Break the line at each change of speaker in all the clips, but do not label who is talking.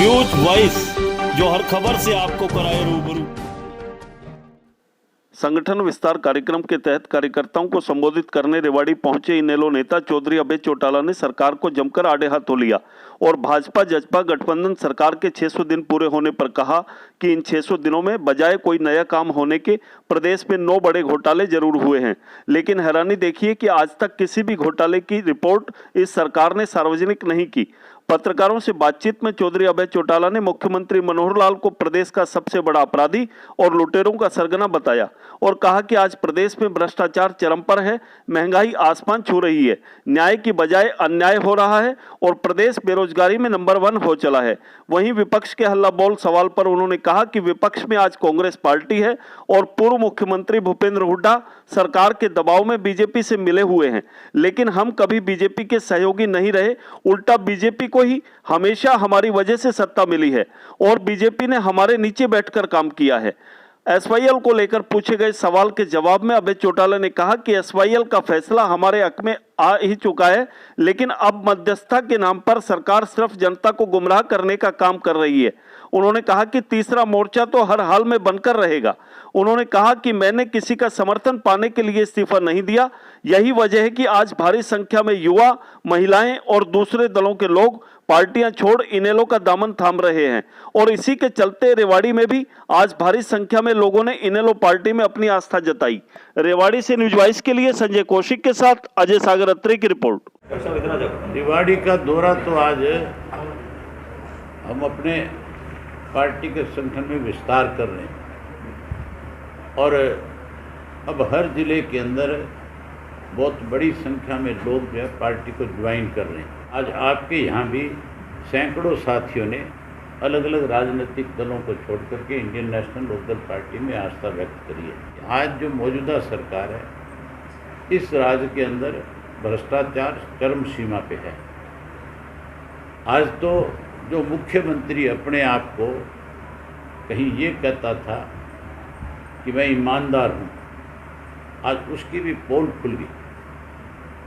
News voice, जो हर खबर से आपको कराए रूबरू। संगठन विस्तार कार्यक्रम के तहत कार्यकर्ताओं को संबोधित करने रेवाड़ी पहुंचे इनेलो नेता चौधरी अभय चौटाला ने सरकार को जमकर आड़े हाथों लिया और भाजपा जसपा गठबंधन सरकार के 600 दिन पूरे होने पर कहा कि इन 600 दिनों में बजाय कोई नया काम होने के प्रदेश में 9 बड़े घोटाले जरूर हुए हैं, लेकिन हैरानी देखिए कि आज तक किसी भी घोटाले की रिपोर्ट इस सरकार ने सार्वजनिक नहीं की। पत्रकारों से बातचीत में चौधरी अभय चौटाला ने मुख्यमंत्री मनोहर लाल को प्रदेश का सबसे बड़ा अपराधी और लुटेरों का सरगना बताया और कहा कि आज प्रदेश में भ्रष्टाचार चरम पर है, महंगाई आसमान छू रही है, न्याय की बजाय अन्याय हो रहा है और प्रदेश बेरोजगारी में नंबर 1 हो चला है। वहीं विपक्ष के हल्ला बोल सवाल पर उन्होंने कहा कि विपक्ष में आज कांग्रेस पार्टी है और पूर्व मुख्यमंत्री भूपेंद्र हुड्डा सरकार के दबाव में बीजेपी से मिले हुए हैं, लेकिन हम कभी बीजेपी के सहयोगी नहीं रहे, उल्टा बीजेपी को ही हमेशा हमारी वजह से सत्ता मिली है और बीजेपी ने हमारे नीचे बैठकर काम किया है। एसवाईएल को लेकर पूछे गए सवाल के जवाब में अभय चौटाला ने कहा कि एसवाईएल का फैसला हमारे हक में आ ही चुका है, लेकिन अब मध्यस्थता के नाम पर सरकार सिर्फ जनता को गुमराह करने का काम कर रही है। उन्होंने कहा कि तीसरा मोर्चा तो हर हाल में बनकर रहेगा। उन्होंने कहा कि मैंने किसी का समर्थन पाने के लिए इस्तीफा नहीं दिया, यही वजह है कि आज भारी संख्या में युवा, महिलाएं और दूसरे दलों के लोग पार्टियां छोड़ इनेलो का दामन थाम रहे हैं और इसी के चलते रेवाड़ी में भी आज भारी संख्या में लोगों ने इनेलो पार्टी में अपनी आस्था जताई। रेवाड़ी से न्यूज वॉइस के लिए संजय कौशिक के साथ अजय सागर अत्री की रिपोर्ट।
रेवाड़ी का दौरा तो आज हम अपने पार्टी के संगठन में विस्तार कर रहे हैं और अब हर जिले के अंदर बहुत बड़ी संख्या में लोग जो है पार्टी को ज्वाइन कर रहे हैं। आज आपके यहाँ भी सैकड़ों साथियों ने अलग अलग राजनीतिक दलों को छोड़ करके इंडियन नेशनल लोकदल पार्टी में आस्था व्यक्त करी है। आज जो मौजूदा सरकार है, इस राज्य के अंदर भ्रष्टाचार चरम सीमा पे है। आज तो जो मुख्यमंत्री अपने आप को कहीं ये कहता था कि मैं ईमानदार हूँ, आज उसकी भी पोल खुल गई।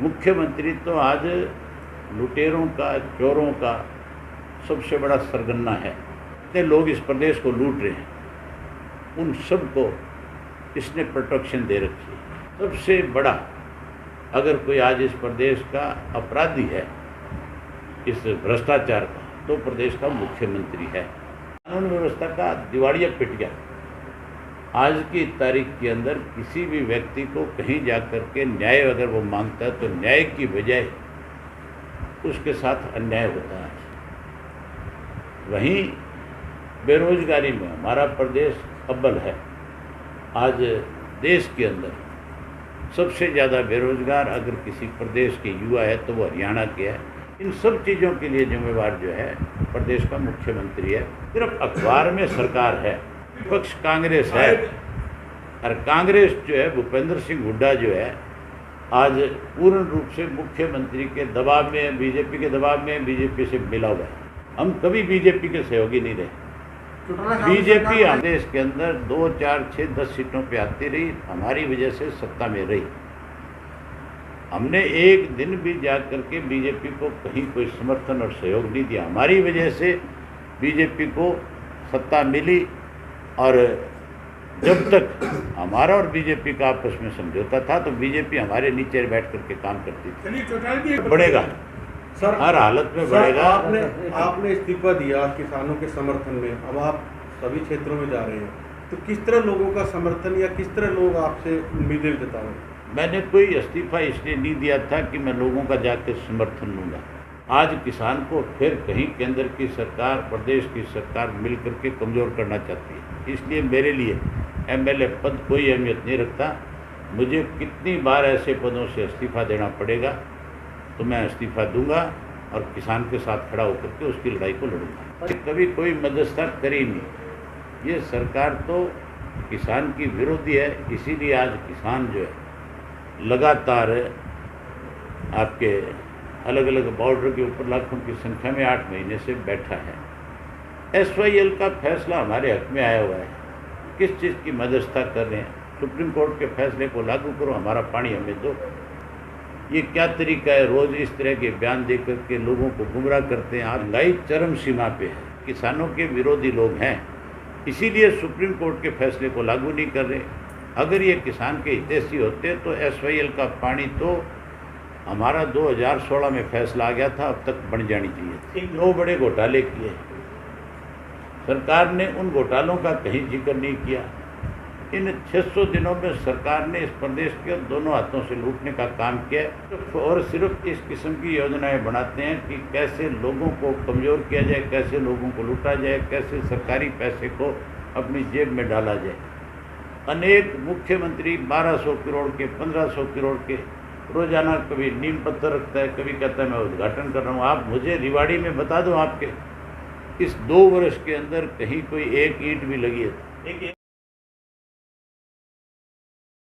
मुख्यमंत्री तो आज लुटेरों का, चोरों का सबसे बड़ा सरगना है। इतने लोग इस प्रदेश को लूट रहे हैं, उन सब को इसने प्रोटेक्शन दे रखी है। सबसे बड़ा अगर कोई आज इस प्रदेश का अपराधी है इस भ्रष्टाचार का, तो प्रदेश का मुख्यमंत्री है। कानून व्यवस्था का दिवालिया पिट गया। आज की तारीख के अंदर किसी भी व्यक्ति को कहीं जाकर के न्याय अगर वो मांगता है तो न्याय की बजाय उसके साथ अन्याय होता है। वहीं बेरोजगारी में हमारा प्रदेश अव्वल है। आज देश के अंदर सबसे ज़्यादा बेरोजगार अगर किसी प्रदेश के युवा है तो वो हरियाणा के है। इन सब चीज़ों के लिए जिम्मेवार जो है प्रदेश का मुख्यमंत्री है। सिर्फ अखबार में सरकार है, विपक्ष कांग्रेस है और कांग्रेस जो है भूपेंद्र सिंह हुड्डा जो है आज पूर्ण रूप से मुख्यमंत्री के दबाव में, बीजेपी के दबाव में, बीजेपी से मिला हुआ है। हम कभी बीजेपी के सहयोगी नहीं रहे। बीजेपी देश के अंदर 2, 4, 6, 10 सीटों पे आती रही, हमारी वजह से सत्ता में रही। हमने एक दिन भी जाकर के बीजेपी को कहीं कोई समर्थन और सहयोग नहीं दिया। हमारी वजह से बीजेपी को सत्ता मिली और जब तक हमारा और बीजेपी का आपस में समझौता था तो बीजेपी हमारे नीचे बैठ करके काम करती थी। बढ़ेगा
सर,
हर हालत में बढ़ेगा।
आपने इस्तीफा दिया किसानों के समर्थन में, अब आप सभी क्षेत्रों में जा रहे हैं, तो किस तरह लोगों का समर्थन या किस तरह लोग आपसे उम्मीदें जता रहे हैं?
मैंने कोई इस्तीफा इसलिए नहीं दिया था कि मैं लोगों का जाकर समर्थन लूँगा। आज किसान को फिर कहीं केंद्र की सरकार, प्रदेश की सरकार मिल करके कमज़ोर करना चाहती है, इसलिए मेरे लिए एमएलए पद कोई अहमियत नहीं रखता। मुझे कितनी बार ऐसे पदों से इस्तीफा देना पड़ेगा तो मैं इस्तीफा दूंगा और किसान के साथ खड़ा होकर के उसकी लड़ाई को लड़ूंगा। कभी कोई मध्यस्थता करी नहीं। ये सरकार तो किसान की विरोधी है, इसीलिए आज किसान जो है लगातार आपके अलग अलग बॉर्डर के ऊपर लाखों की संख्या में 8 महीने से बैठा है। एसवाईएल का फैसला हमारे हक में आया हुआ है। किस चीज़ की मध्यस्थता कर रहे हैं? सुप्रीम कोर्ट के फैसले को लागू करो, हमारा पानी हमें दो। ये क्या तरीका है? रोज़ इस तरह के बयान दे करके लोगों को गुमराह करते हैं। आज महंगाई चरम सीमा पे है। किसानों के विरोधी लोग हैं, इसीलिए सुप्रीम कोर्ट के फैसले को लागू नहीं कर रहे। अगर ये किसान के हितैषी होते तो SYL का पानी तो हमारा 2016 में फैसला आ गया था, अब तक बन जानी चाहिए। 2 बड़े घोटाले किए, सरकार ने उन घोटालों का कहीं जिक्र नहीं किया। इन 600 दिनों में सरकार ने इस प्रदेश के दोनों हाथों से लूटने का काम किया और सिर्फ इस किस्म की योजनाएं बनाते हैं कि कैसे लोगों को कमज़ोर किया जाए, कैसे लोगों को लूटा जाए, कैसे सरकारी पैसे को अपनी जेब में डाला जाए। अनेक मुख्यमंत्री 1200 करोड़ के, 1500 करोड़ के रोजाना कभी नीम पत्थर रखता है, कभी कहता है मैं उद्घाटन कर रहा हूँ। आप मुझे रिवाड़ी में बता दो, आपके इस 2 वर्ष के अंदर कहीं कोई एक ईंट भी लगी है?